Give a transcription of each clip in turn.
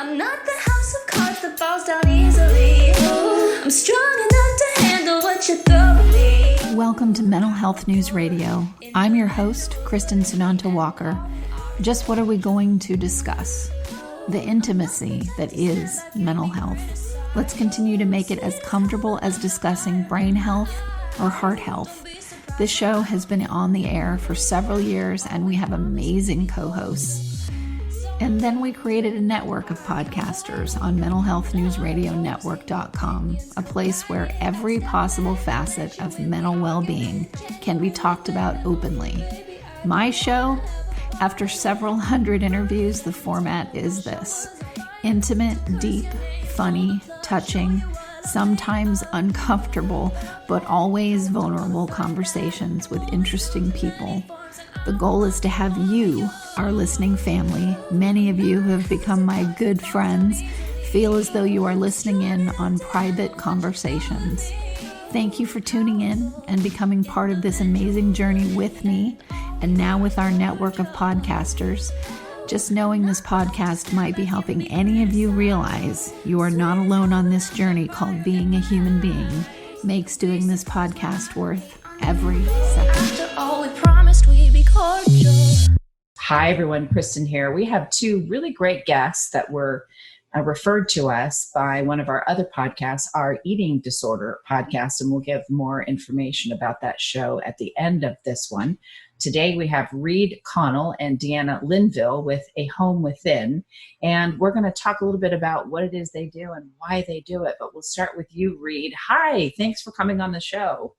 I'm not the house of cards that falls down easily. I'm strong enough to handle what you throw at me. Welcome to Mental Health News Radio. I'm your host, Kristin Sunanta Walker. Just what are we going to discuss? The intimacy that is mental health. Let's continue to make it as comfortable as discussing brain health or heart health. This show has been on the air for several years and we have amazing co-hosts. And then we created a network of podcasters on mentalhealthnewsradionetwork.com, a place where every possible facet of mental well-being can be talked about openly. My show, after several hundred interviews, the format is this: intimate, deep, funny, touching, sometimes uncomfortable, but always vulnerable conversations with interesting people. The goal is to have you, our listening family, many of you who have become my good friends, feel as though you are listening in on private conversations. Thank you for tuning in and becoming part of this amazing journey with me, and now with our network of podcasters. Just knowing this podcast might be helping any of you realize you are not alone on this journey called being a human being makes doing this podcast worth every second. After all we promised, we'd be cordial. Hi, everyone. Kristin here. We have two really great guests that were referred to us by one of our other podcasts, our eating disorder podcast, and we'll give more information about that show at the end of this one. Today, we have Reed Connell and Deanna Linville with A Home Within, and we're going to talk a little bit about what it is they do and why they do it, but we'll start with you, Reed. Hi, thanks for coming on the show.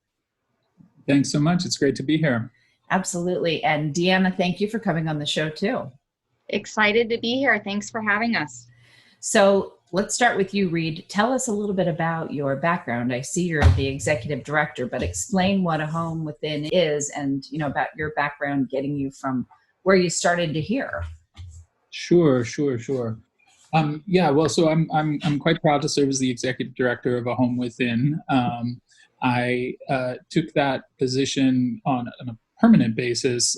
Thanks so much. It's great to be here. Absolutely. And Deanna, thank you for coming on the show too. Excited to be here. Thanks for having us. So let's start with you, Reed. Tell us a little bit about your background. I see you're the executive director, but explain what A Home Within is and, about your background getting you from where you started to here. Sure. So I'm quite proud to serve as the executive director of A Home Within. I took that position on a permanent basis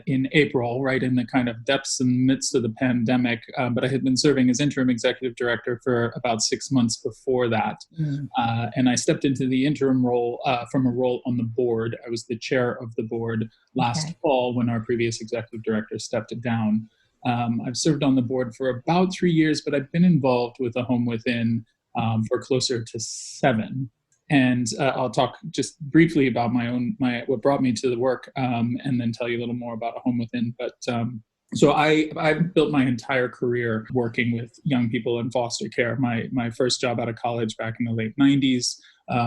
in April, right in the kind of depths and midst of the pandemic. But I had been serving as interim executive director for about 6 months before that. And I stepped into the interim role from a role on the board. I was the chair of the board last fall when our previous executive director stepped down. I've served on the board for about 3 years, but I've been involved with A Home Within for closer to 7. And I'll talk just briefly about what brought me to the work, and then tell you a little more about A Home Within. But so I've built my entire career working with young people in foster care. My first job out of college back in the late 90s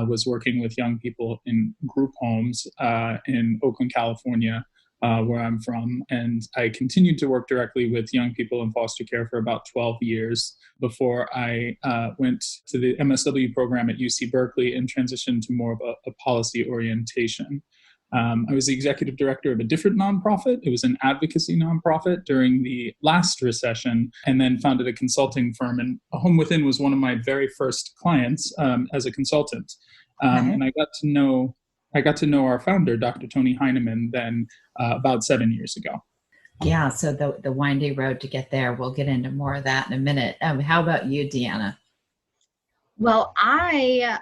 was working with young people in group homes in Oakland, California, where I'm from. And I continued to work directly with young people in foster care for about 12 years before I went to the MSW program at UC Berkeley and transitioned to more of a policy orientation. I was the executive director of a different nonprofit. It was an advocacy nonprofit during the last recession, and then founded a consulting firm. And A Home Within was one of my very first clients as a consultant. And I got to know our founder, Dr. Tony Heineman, then about 7 years ago. Yeah, so the windy road to get there, we'll get into more of that in a minute. How about you, Deanna? Well, I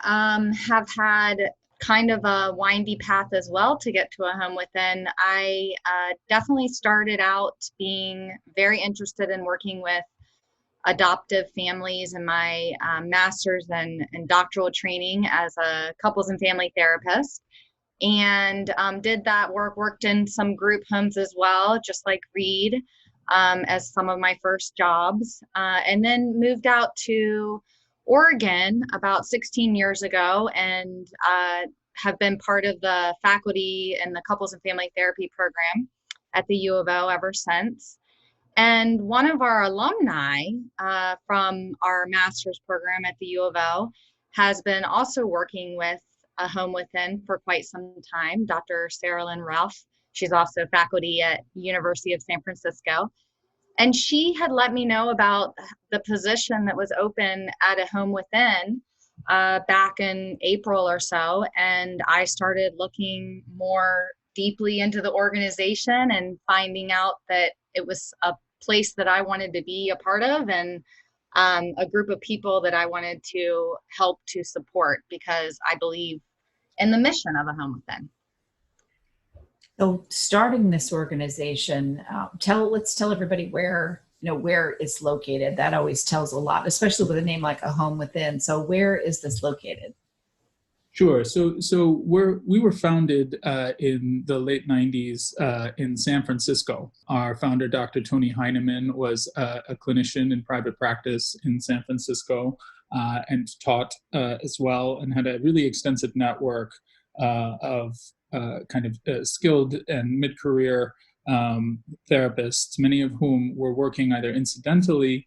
have had kind of a windy path as well to get to A Home Within. I definitely started out being very interested in working with adoptive families in my master's and doctoral training as a couples and family therapist. And did that worked in some group homes as well, just like Reed, as some of my first jobs. And then moved out to Oregon about 16 years ago and have been part of the faculty in the couples and family therapy program at the U of O ever since. And one of our alumni from our master's program at the U of O has been also working with A Home Within for quite some time, Dr. Sarah Lynn Ralph. She's also faculty at University of San Francisco. And she had let me know about the position that was open at A Home Within back in April or so. And I started looking more deeply into the organization and finding out that it was a place that I wanted to be a part of and a group of people that I wanted to help to support because I believe in the mission of A Home Within. So starting this organization, let's tell everybody where it's located. That always tells a lot, especially with a name like A Home Within. So where is this located? Sure. So we were founded in the late 90s in San Francisco. Our founder, Dr. Tony Heineman, was a clinician in private practice in San Francisco and taught as well, and had a really extensive network of skilled and mid-career therapists, many of whom were working either incidentally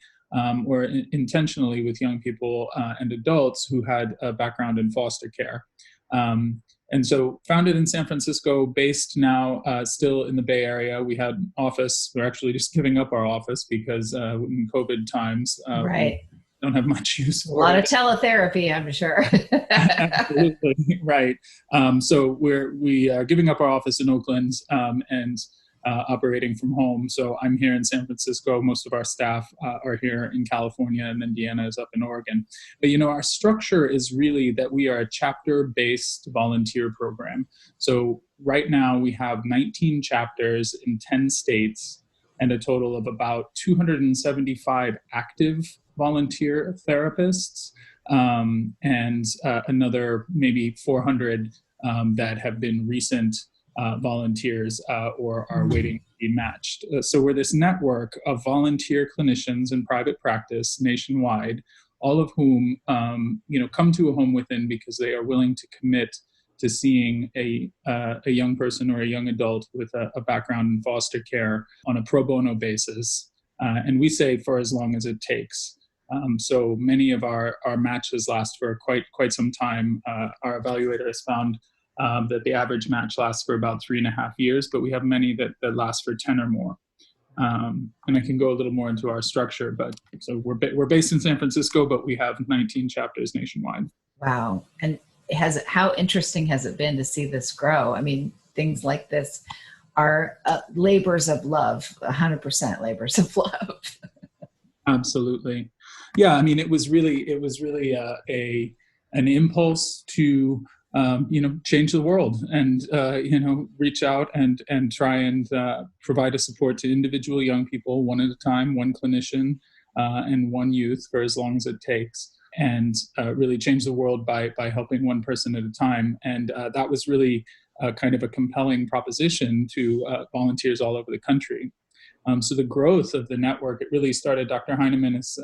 or intentionally with young people and adults who had a background in foster care. And so founded in San Francisco, based now still in the Bay Area. We had an office. We're actually just giving up our office because in COVID times, right. we don't have much use for a lot it. of teletherapy, I'm sure. Absolutely, right. So we are giving up our office in Oakland and operating from home. So I'm here in San Francisco. Most of our staff are here in California, and then Deanna is up in Oregon. But, our structure is really that we are a chapter-based volunteer program. So right now we have 19 chapters in 10 states and a total of about 275 active volunteer therapists and another maybe 400 that have been recent volunteers or are waiting to be matched. So we're this network of volunteer clinicians in private practice nationwide, all of whom come to A Home Within because they are willing to commit to seeing a young person or a young adult with a background in foster care on a pro bono basis. And we say for as long as it takes. So many of our matches last for quite some time. Our evaluator has found that the average match lasts for about 3.5 years, but we have many that last for 10 or more. And I can go a little more into our structure, but so we're based in San Francisco, but we have 19 chapters nationwide. Wow. And how interesting has it been to see this grow? I mean, things like this are labors of love, 100% labors of love. Absolutely. Yeah. I mean, it was really an impulse to change the world and, reach out and try and provide a support to individual young people, one at a time, one clinician and one youth for as long as it takes, and really change the world by helping one person at a time. And that was really kind of a compelling proposition to volunteers all over the country. So the growth of the network, it really started. Dr. Heineman is,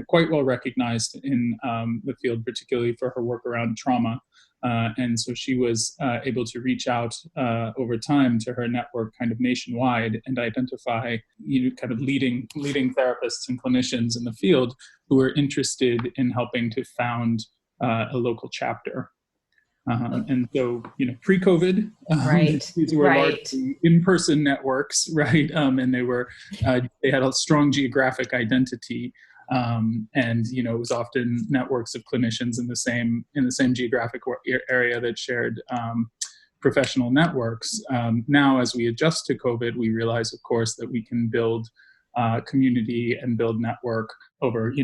quite well recognized in the field, particularly for her work around trauma. And so she was able to reach out over time to her network kind of nationwide and identify, kind of leading therapists and clinicians in the field who were interested in helping to found a local chapter. And so, pre-COVID, right, these were right. largely in-person networks, right? And they had a strong geographic identity. And it was often networks of clinicians in the same geographic area that shared professional networks. Now, as we adjust to COVID, we realize, of course, that we can build community and build network over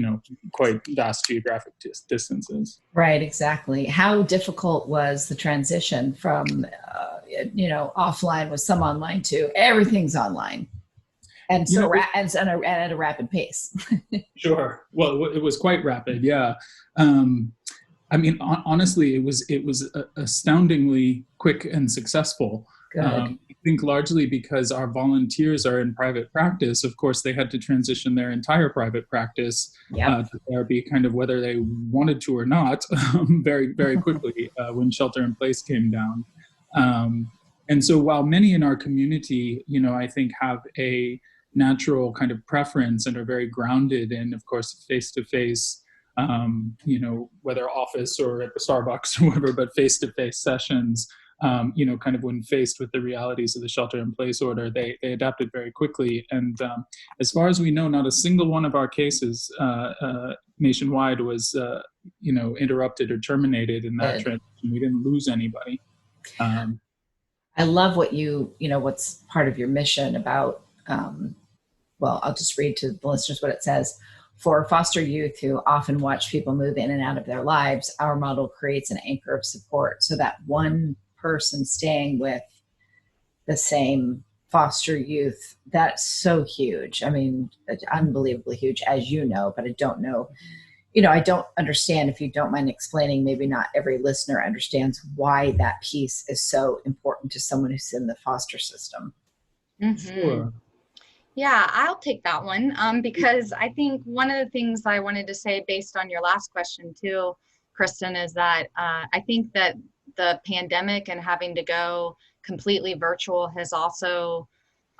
quite vast geographic distances. Right, exactly. How difficult was the transition from offline with some online to everything's online? And so, and at a rapid pace. Sure. Well, it was quite rapid. Yeah. I mean, honestly, it was astoundingly quick and successful. Good. I think largely because our volunteers are in private practice. Of course, they had to transition their entire private practice to therapy, kind of whether they wanted to or not, very, very quickly when shelter in place came down. And so while many in our community, I think have a natural kind of preference and are very grounded in, of course, face-to-face, whether office or at the Starbucks or whatever, but face-to-face sessions, kind of when faced with the realities of the shelter-in-place order, they adapted very quickly. And as far as we know, not a single one of our cases nationwide was, interrupted or terminated in that transition. We didn't lose anybody. I love what what's part of your mission about, I'll just read to the listeners what it says. For foster youth who often watch people move in and out of their lives, our model creates an anchor of support so that one person staying with the same foster youth, that's so huge. I mean, it's unbelievably huge, as you know, but I don't know. I don't understand, if you don't mind explaining, maybe not every listener understands why that piece is so important to someone who's in the foster system. Mm-hmm. Sure. Yeah, I'll take that one because I think one of the things I wanted to say based on your last question too, Kristin, is that I think that the pandemic and having to go completely virtual has also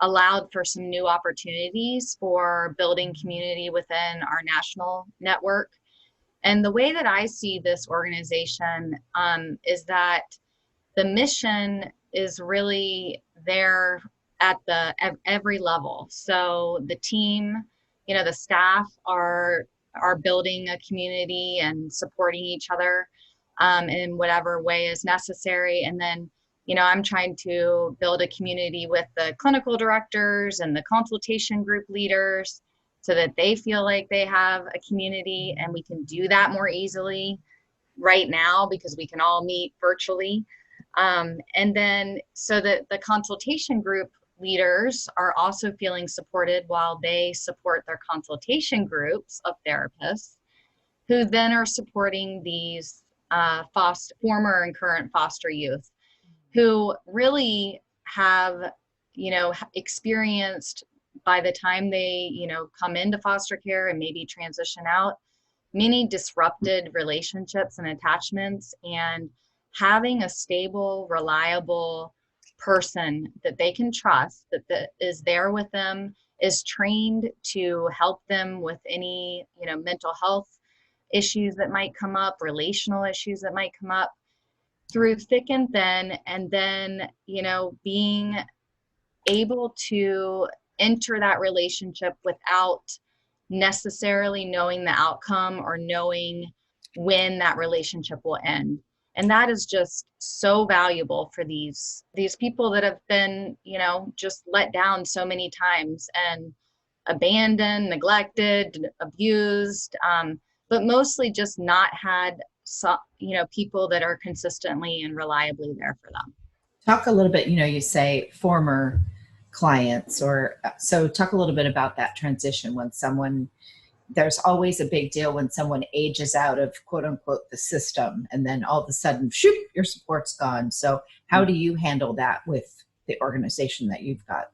allowed for some new opportunities for building community within our national network. And the way that I see this organization is that the mission is really there at every level. So the team, the staff are building a community and supporting each other in whatever way is necessary. And then, I'm trying to build a community with the clinical directors and the consultation group leaders so that they feel like they have a community, and we can do that more easily right now because we can all meet virtually. And then so that the consultation group leaders are also feeling supported while they support their consultation groups of therapists who then are supporting these former and current foster youth who really have, experienced by the time they, come into foster care and maybe transition out, many disrupted relationships and attachments, and having a stable, reliable person that they can trust that is there with them, is trained to help them with any, mental health issues that might come up, relational issues that might come up through thick and thin, and then, being able to enter that relationship without necessarily knowing the outcome or knowing when that relationship will end. And that is just so valuable for these people that have been, just let down so many times and abandoned, neglected, abused, but mostly just not had people that are consistently and reliably there for them. Talk a little bit, you say former clients, so talk a little bit about that transition when there's always a big deal when someone ages out of quote unquote the system, and then all of a sudden, shoot, your support's gone. So how do you handle that with the organization that you've got?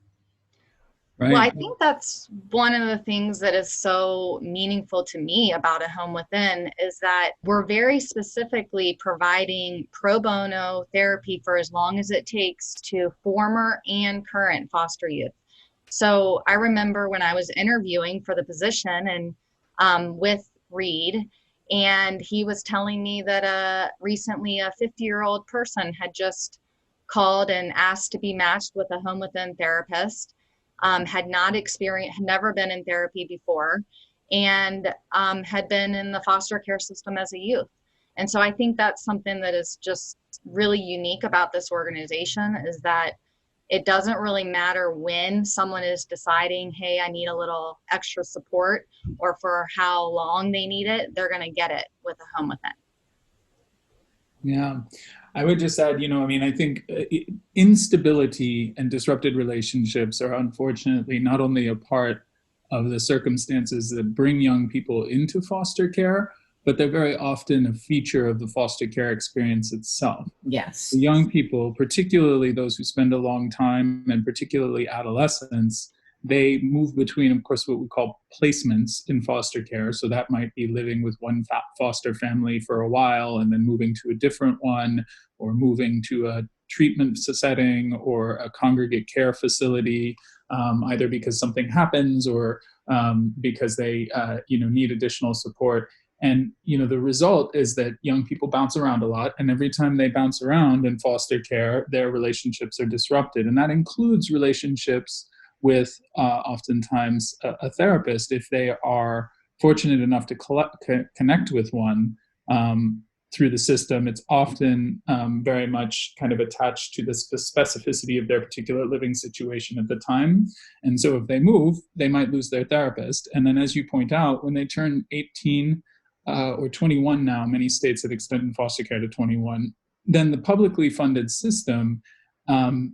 Right. Well, I think that's one of the things that is so meaningful to me about A Home Within is that we're very specifically providing pro bono therapy for as long as it takes to former and current foster youth. So I remember when I was interviewing for the position and with Reed, and he was telling me that recently a 50-year-old person had just called and asked to be matched with a Home Within therapist. Had never been in therapy before, and had been in the foster care system as a youth. And so I think that's something that is just really unique about this organization, is that it doesn't really matter when someone is deciding, hey, I need a little extra support, or for how long they need it, they're going to get it with A Home Within. Yeah, I would just add, I think instability and disrupted relationships are unfortunately not only a part of the circumstances that bring young people into foster care, but they're very often a feature of the foster care experience itself. Yes. The young people, particularly those who spend a long time, and particularly adolescents, they move between, of course, what we call placements in foster care. So that might be living with one foster family for a while and then moving to a different one, or moving to a treatment setting or a congregate care facility, either because something happens or because they need additional support. And the result is that young people bounce around a lot, and every time they bounce around in foster care, their relationships are disrupted, and that includes relationships with oftentimes a therapist, if they are fortunate enough to connect with one. through the system, it's often very much kind of attached to the specificity of their particular living situation at the time. And so if they move, they might lose their therapist. And then, as you point out, when they turn 18 or 21 now, many states have extended foster care to 21, then the publicly funded system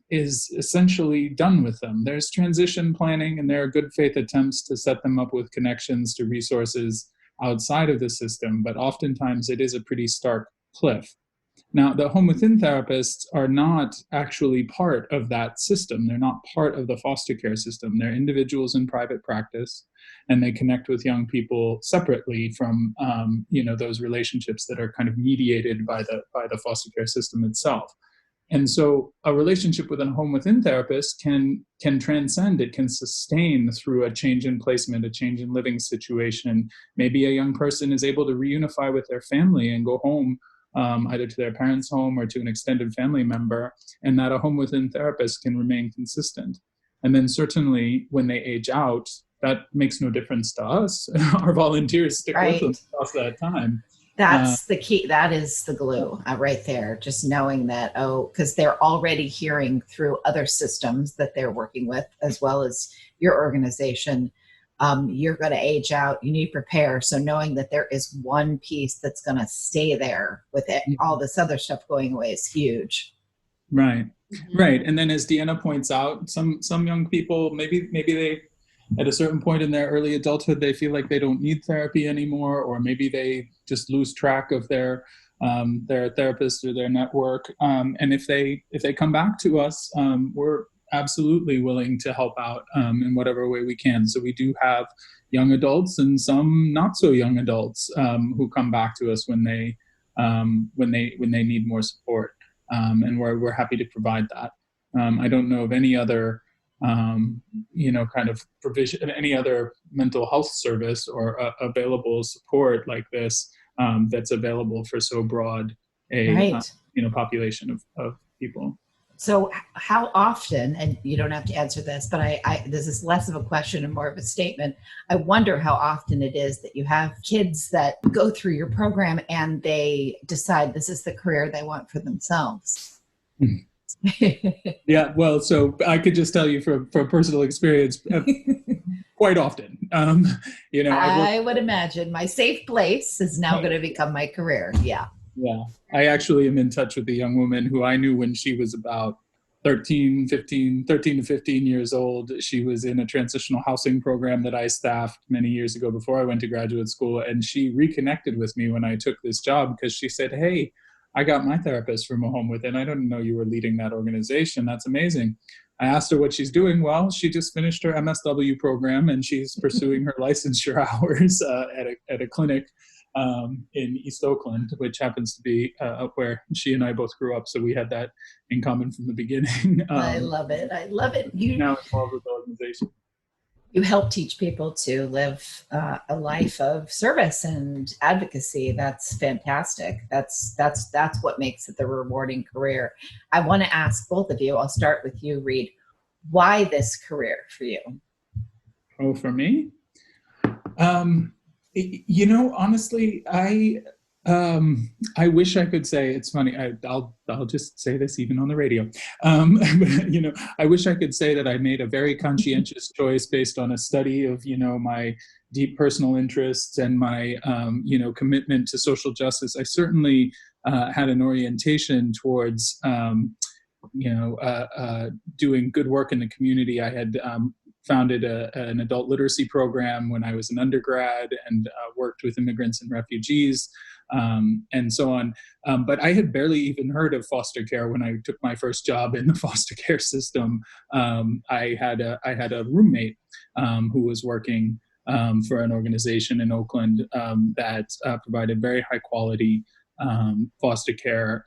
is essentially done with them. There's transition planning, and there are good faith attempts to set them up with connections to resources outside of the system, but oftentimes it is a pretty stark cliff. Now, the home within therapists are not actually part of that system. They're not part of the foster care system. They're individuals in private practice, and they connect with young people separately from those relationships that are kind of mediated by the foster care system itself. And so a relationship with a home within therapist can transcend, it can sustain through a change in placement, a change in living situation. Maybe a young person is able to reunify with their family and go home, either to their parents' home or to an extended family member, and that a home within therapist can remain consistent. And then certainly when they age out, that makes no difference to us. Our volunteers stick with them across that time. That's the key. That is the glue right there. Just knowing that, because they're already hearing through other systems that they're working with, as well as your organization, you're going to age out. You need to prepare. So knowing that there is one piece that's going to stay there with it, all this other stuff going away is huge. Right. Right. And then, as Deanna points out, some young people, maybe they, at a certain point in their early adulthood, they feel like they don't need therapy anymore, or maybe they just lose track of their therapist or their network. And if they come back to us, we're absolutely willing to help out in whatever way we can. So we do have young adults and some not so young adults who come back to us when they need more support, and we're happy to provide that. I don't know of any other kind of provision, any other mental health service or available support like this that's available for so broad a population of people. So how often, and you don't have to answer this, but I this is less of a question and more of a statement. I wonder how often it is that you have kids that go through your program and they decide this is the career they want for themselves. Yeah, well, so I could just tell you from personal experience, quite often. I would imagine my safe place is now going to become my career. Yeah. Yeah, I actually am in touch with a young woman who I knew when she was about 13 to 15 years old. She was in a transitional housing program that I staffed many years ago before I went to graduate school, and she reconnected with me when I took this job because she said, "Hey, I got my therapist from a home within. I didn't know you were leading that organization. That's amazing." I asked her what she's doing. Well, she just finished her MSW program and she's pursuing her licensure hours at a clinic in East Oakland, which happens to be up where she and I both grew up. So we had that in common from the beginning. I love it. I love it. You now involved with the organization. You help teach people to live a life of service and advocacy. That's fantastic. That's what makes it the rewarding career. I want to ask both of you. I'll start with you, Reed. Why this career for you? Oh, for me? Honestly, I wish I could say, it's funny, I'll just say this even on the radio. I wish I could say that I made a very conscientious choice based on a study of, my deep personal interests and my, commitment to social justice. I certainly had an orientation towards, doing good work in the community. I had founded an adult literacy program when I was an undergrad and worked with immigrants and refugees and so on. But I had barely even heard of foster care when I took my first job in the foster care system. I had a roommate who was working for an organization in Oakland that provided very high quality foster care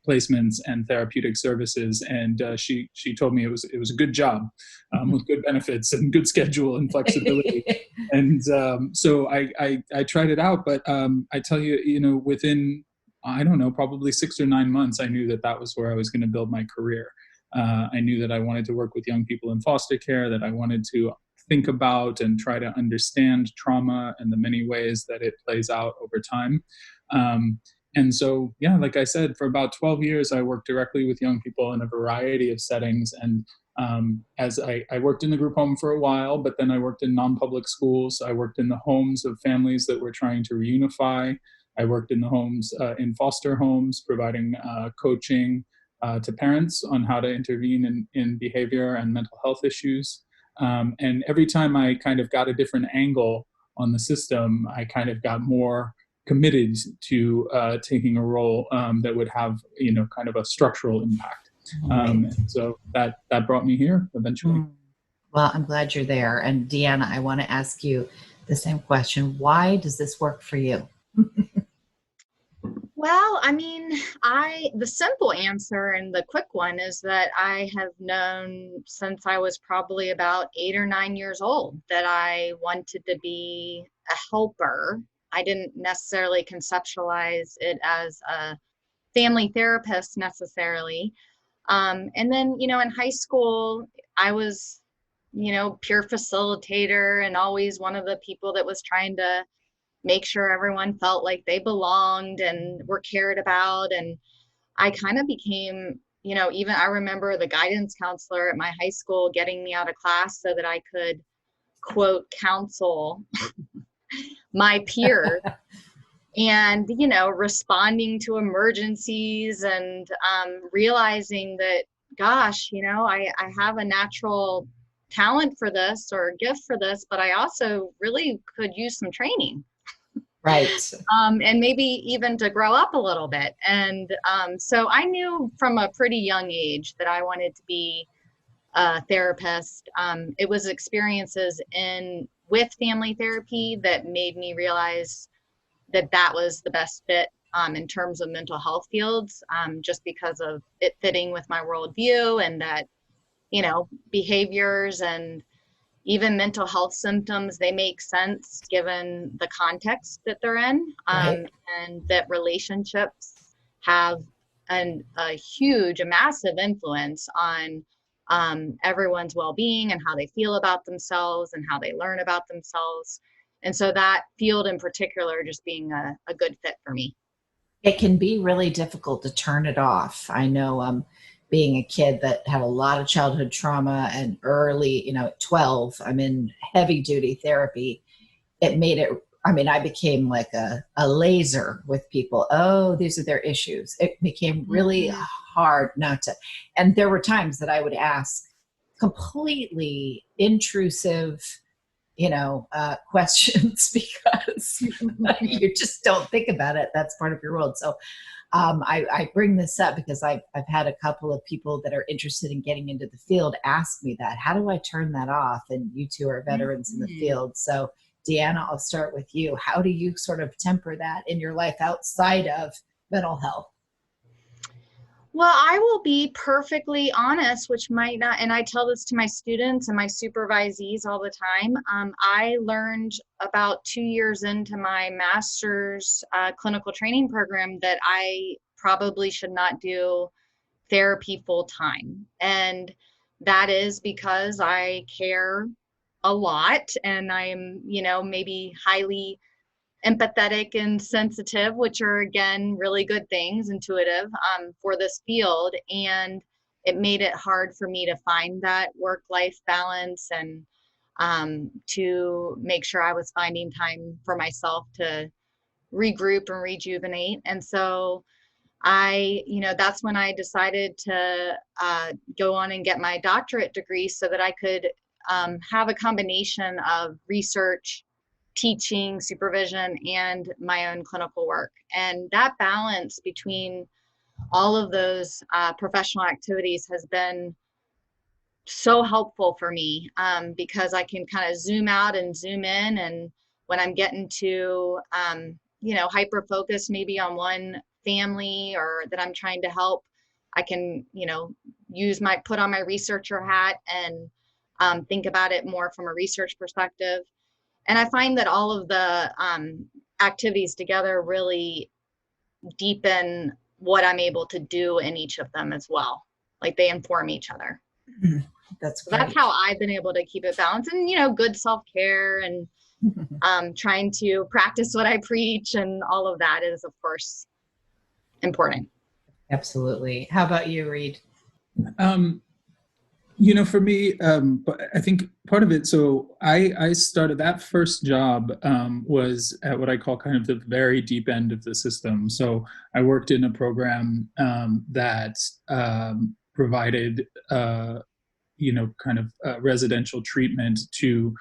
placements and therapeutic services, and she told me it was a good job with good benefits and good schedule and flexibility. And so I tried it out, but I tell you, within probably 6 or 9 months, I knew that was where I was going to build my career. I knew that I wanted to work with young people in foster care, that I wanted to think about and try to understand trauma and the many ways that it plays out over time. And so, yeah, like I said, for about 12 years, I worked directly with young people in a variety of settings. And as I worked in the group home for a while, but then I worked in non-public schools. I worked in the homes of families that were trying to reunify. I worked in the homes, in foster homes, providing coaching to parents on how to intervene in behavior and mental health issues. And every time I kind of got a different angle on the system, I kind of got more committed to taking a role that would have, kind of a structural impact. So that brought me here eventually. Well, I'm glad you're there. And Deanna, I want to ask you the same question. Why does this work for you? Well, I mean, the simple answer and the quick one is that I have known since I was probably about 8 or 9 years old that I wanted to be a helper. I didn't necessarily conceptualize it as a family therapist necessarily. And then, in high school, I was, peer facilitator and always one of the people that was trying to make sure everyone felt like they belonged and were cared about. And I kind of became, even I remember the guidance counselor at my high school getting me out of class so that I could, quote, counsel my peers and, responding to emergencies and realizing that, gosh, I have a natural talent for this or a gift for this, but I also really could use some training. Right. And maybe even to grow up a little bit. And so I knew from a pretty young age that I wanted to be a therapist. It was experiences with family therapy that made me realize that was the best fit in terms of mental health fields, just because of it fitting with my worldview and that, behaviors and even mental health symptoms, they make sense given the context that they're in, Right. and that relationships have a massive influence on everyone's well-being and how they feel about themselves and how they learn about themselves. And so that field in particular just being a good fit for me. It can be really difficult to turn it off. I know being a kid that had a lot of childhood trauma and early, at 12, I'm in heavy duty therapy. It made it, I became like a laser with people. Oh, these are their issues. It became really hard not to. And there were times that I would ask completely intrusive, questions because you just don't think about it. That's part of your world. So I bring this up because I've had a couple of people that are interested in getting into the field ask me that. How do I turn that off? And you two are veterans in the field. So Deanna, I'll start with you. How do you sort of temper that in your life outside of mental health? Well, I will be perfectly honest, which might not, and I tell this to my students and my supervisees all the time. I learned about 2 years into my master's clinical training program that I probably should not do therapy full time. And that is because I care a lot and I'm, maybe highly empathetic and sensitive, which are again really good things, intuitive for this field. And it made it hard for me to find that work-life balance and to make sure I was finding time for myself to regroup and rejuvenate. And so that's when I decided to go on and get my doctorate degree so that I could have a combination of research, teaching, supervision, and my own clinical work. And that balance between all of those professional activities has been so helpful for me because I can kind of zoom out and zoom in. And when I'm getting to, hyper focus maybe on one family or that I'm trying to help, I can, put on my researcher hat and think about it more from a research perspective. And I find that all of the activities together really deepen what I'm able to do in each of them as well. Like they inform each other. That's great. That's how I've been able to keep it balanced and, good self-care and trying to practice what I preach and all of that is, of course, important. Absolutely. How about you, Reed? For me, but I think part of it, so I started that first job was at what I call kind of the very deep end of the system. So I worked in a program that provided, kind of residential treatment to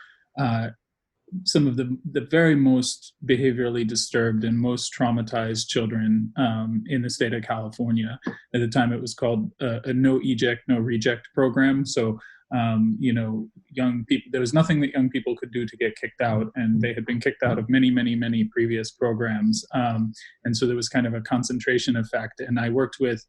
some of the very most behaviorally disturbed and most traumatized children in the state of California. At the time, it was called a no eject, no reject program. So, young people, there was nothing that young people could do to get kicked out, and they had been kicked out of many, many, many previous programs. And so there was kind of a concentration effect. And I worked with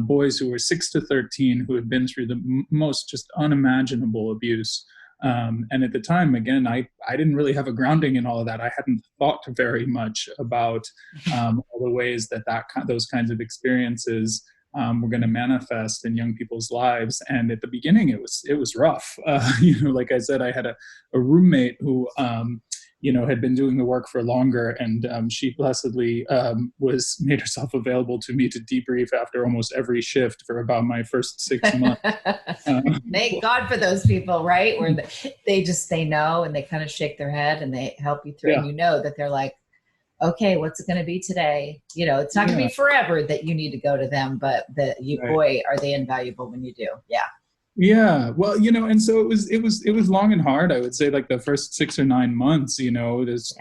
boys who were 6 to 13 who had been through the most just unimaginable abuse. And at the time, again, I didn't really have a grounding in all of that. I hadn't thought very much about all the ways that those kinds of experiences were going to manifest in young people's lives. And at the beginning, it was rough. Like I said, I had a roommate who had been doing the work for longer, and she blessedly made herself available to me to debrief after almost every shift for about my first 6 months. Thank God for those people, right? Where they just say no and they kind of shake their head and they help you through. Yeah. And that they're like, okay, what's it going to be today? It's not going to be forever that you need to go to them, but boy, are they invaluable when you do. Yeah. Yeah, well, and so it was long and hard. I would say like the first 6 or 9 months, you ask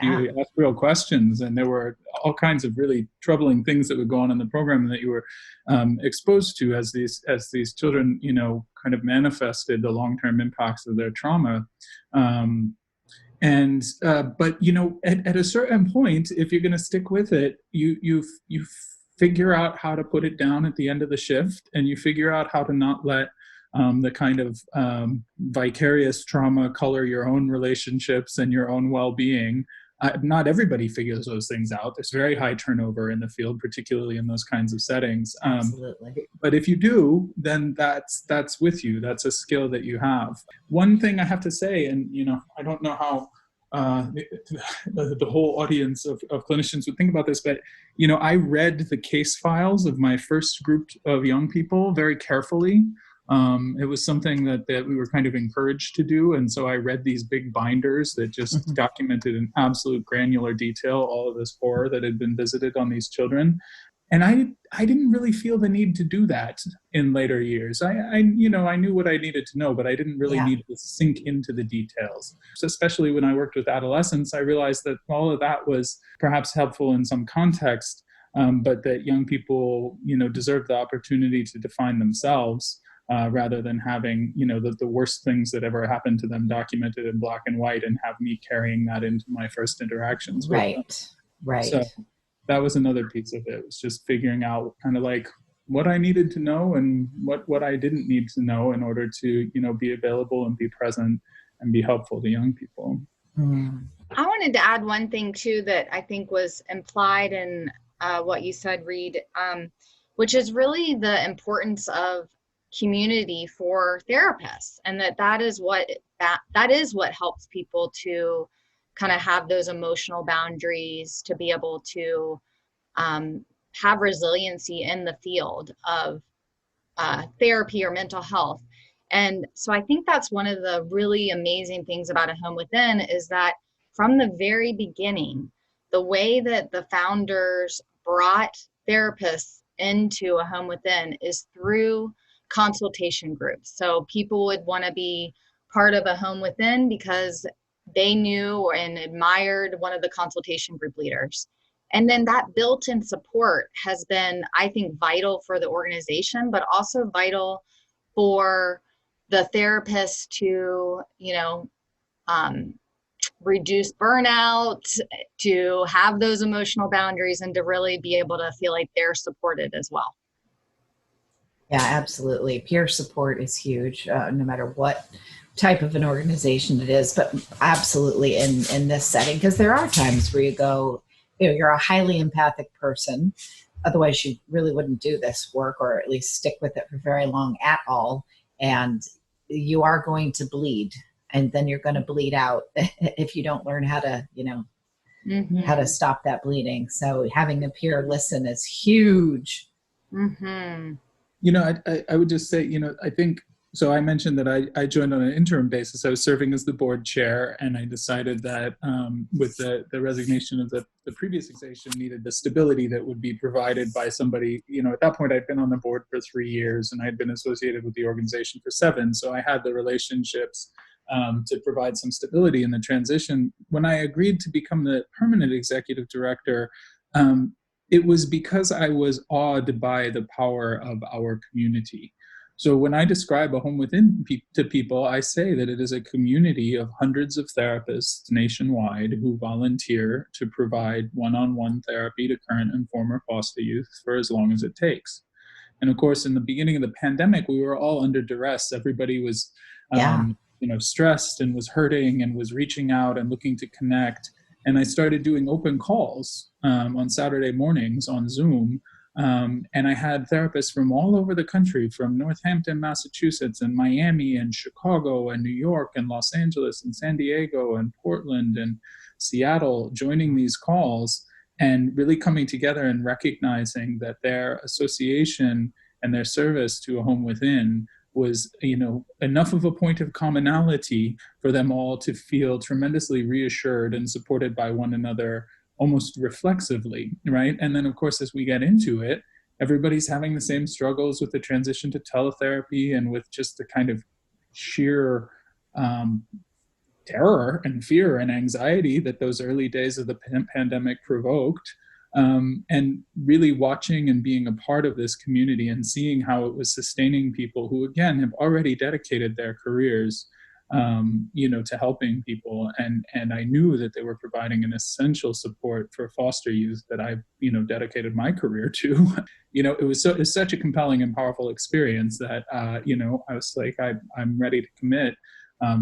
real questions, and there were all kinds of really troubling things that would go on in the program that you were exposed to as these children, kind of manifested the long-term impacts of their trauma. But at a certain point, if you're going to stick with it, you figure out how to put it down at the end of the shift, and you figure out how to not let the kind of vicarious trauma color your own relationships and your own well-being. Not everybody figures those things out. There's very high turnover in the field, particularly in those kinds of settings. Absolutely. But if you do, then that's with you. That's a skill that you have. One thing I have to say, and I don't know how the whole audience of clinicians would think about this, but I read the case files of my first group of young people very carefully. It was something that we were kind of encouraged to do. And so I read these big binders that just documented in absolute granular detail all of this horror that had been visited on these children. And I didn't really feel the need to do that in later years. I knew what I needed to know, but I didn't really need to sink into the details. So especially when I worked with adolescents, I realized that all of that was perhaps helpful in some context, but that young people, deserve the opportunity to define themselves. Rather than having, the worst things that ever happened to them documented in black and white and have me carrying that into my first interactions with them. Right. So that was another piece of it. It was just figuring out kind of like what I needed to know and what I didn't need to know in order to, be available and be present and be helpful to young people. I wanted to add one thing too that I think was implied in what you said, Reed, which is really the importance of community for therapists, and that is what helps people to kind of have those emotional boundaries, to be able to have resiliency in the field of therapy or mental health. And so I think that's one of the really amazing things about A Home Within is that from the very beginning, the way that the founders brought therapists into A Home Within is through consultation groups. So people would want to be part of A Home Within because they knew and admired one of the consultation group leaders. And then that built-in support has been, I think, vital for the organization, but also vital for the therapists to, reduce burnout, to have those emotional boundaries, and to really be able to feel like they're supported as well. Yeah, absolutely. Peer support is huge, no matter what type of an organization it is, but absolutely in this setting, because there are times where you go, you're a highly empathic person. Otherwise, you really wouldn't do this work, or at least stick with it for very long at all. And you are going to bleed, and then you're going to bleed out if you don't learn how to, how to stop that bleeding. So having a peer listen is huge. Mm-hmm. I would just say, I think, so I mentioned that I joined on an interim basis. I was serving as the board chair, and I decided that with the resignation of the previous executive needed the stability that would be provided by somebody. At that point, I'd been on the board for 3 years, and I'd been associated with the organization for 7. So I had the relationships to provide some stability in the transition. When I agreed to become the permanent executive director, it was because I was awed by the power of our community. So when I describe a home within to people, I say that it is a community of hundreds of therapists nationwide who volunteer to provide one-on-one therapy to current and former foster youth for as long as it takes. And of course, in the beginning of the pandemic, we were all under duress. Everybody was, stressed and was hurting and was reaching out and looking to connect. And I started doing open calls on Saturday mornings on Zoom. And I had therapists from all over the country, from Northampton, Massachusetts, and Miami, and Chicago, and New York, and Los Angeles, and San Diego, and Portland, and Seattle, joining these calls and really coming together and recognizing that their association and their service to a home within was, enough of a point of commonality for them all to feel tremendously reassured and supported by one another, almost reflexively, right? And then, of course, as we get into it, everybody's having the same struggles with the transition to teletherapy and with just the kind of sheer terror and fear and anxiety that those early days of the pandemic provoked. And really watching and being a part of this community and seeing how it was sustaining people who, again, have already dedicated their careers to helping people. And I knew that they were providing an essential support for foster youth that I've, dedicated my career to. It was such a compelling and powerful experience that, I was like, I'm ready to commit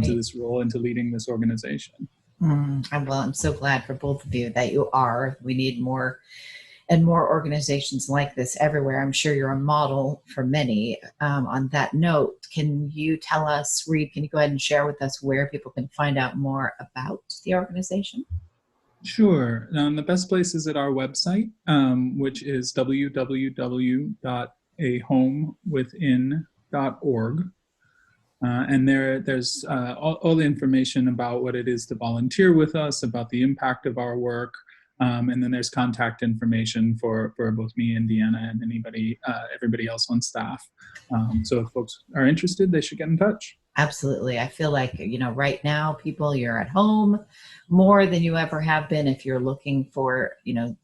to this role and to leading this organization. I'm so glad for both of you that you are. We need more and more organizations like this everywhere. I'm sure you're a model for many. On that note, can you tell us, Reed, can you go ahead and share with us where people can find out more about the organization? Sure. The best place is at our website, which is www.ahomewithin.org. And there's all the information about what it is to volunteer with us, about the impact of our work. And then there's contact information for both me and Deanna and everybody else on staff. So if folks are interested, they should get in touch. Absolutely. I feel like, right now, people, you're at home more than you ever have been. If you're looking for,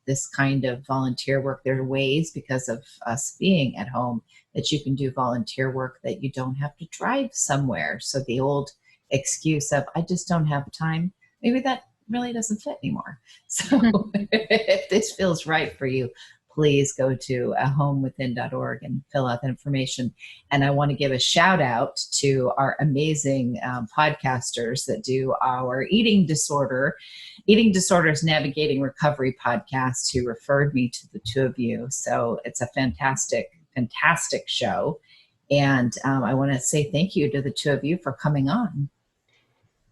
this kind of volunteer work, there are ways, because of us being at home, that you can do volunteer work that you don't have to drive somewhere. So the old excuse of, I just don't have time, maybe that really doesn't fit anymore. So if this feels right for you, please go to ahomewithin.org and fill out that information. And I want to give a shout out to our amazing podcasters that do our Eating Disorders Navigating Recovery podcast, who referred me to the two of you. So it's a fantastic show. And I want to say thank you to the two of you for coming on.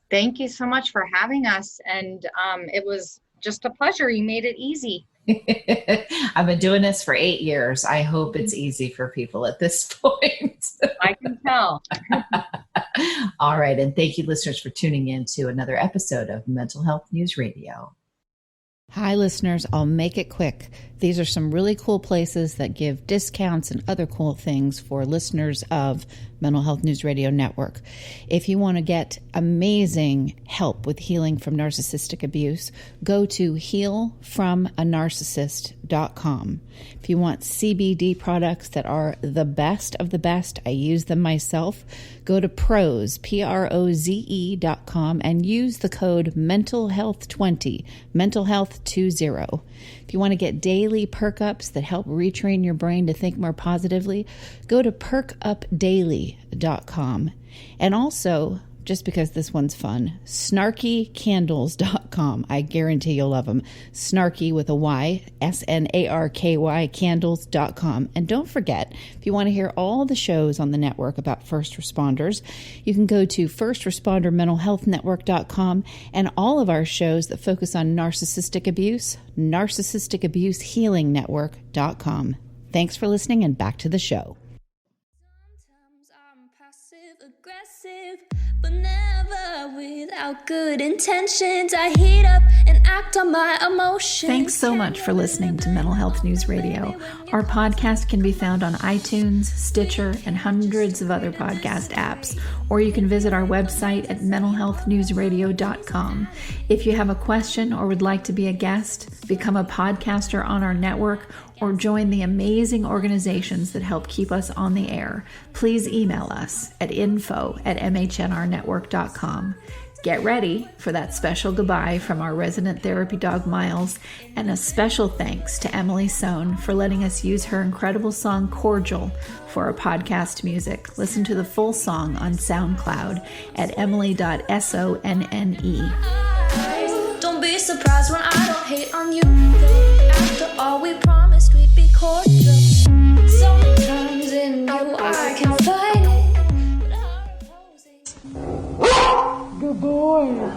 Thank you so much for having us. And it was just a pleasure. You made it easy. I've been doing this for 8 years. I hope it's easy for people at this point. I can tell. All right. And thank you, listeners, for tuning in to another episode of Mental Health News Radio. Hi, listeners. I'll make it quick. These are some really cool places that give discounts and other cool things for listeners of Mental Health News Radio Network. If you want to get amazing help with healing from narcissistic abuse, go to healfromanarcissist.com. If you want CBD products that are the best of the best, I use them myself, go to Proze, PROZE.com, and use the code mentalhealth20, mentalhealth20. If you want to get daily perk ups that help retrain your brain to think more positively, go to perkupdaily.com. And also, just because this one's fun. Snarkycandles.com. I guarantee you'll love them. Snarky with a Y, SNARKY candles.com. And don't forget, if you want to hear all the shows on the network about first responders, you can go to firstrespondermentalhealthnetwork.com, and all of our shows that focus on narcissistic abuse, narcissisticabusehealingnetwork.com. Thanks for listening, and back to the show. Sometimes I'm passive aggressive, but never without good intentions. I heat up and act on my emotions. Thanks so much for listening to Mental Health News Radio. Our podcast can be found on iTunes, Stitcher, and hundreds of other podcast apps, or you can visit our website at mentalhealthnewsradio.com. If you have a question or would like to be a guest, become a podcaster on our network, or join the amazing organizations that help keep us on the air, please email us at info@mhnrnetwork.com. Get ready for that special goodbye from our resident therapy dog, Miles, and a special thanks to Emily Sohn for letting us use her incredible song, Cordial, for our podcast music. Listen to the full song on SoundCloud at emily.sonne. Don't be surprised when I don't hate on you. After all, we promised we'd be cordial. Sometimes in you I can fight it. Good boy.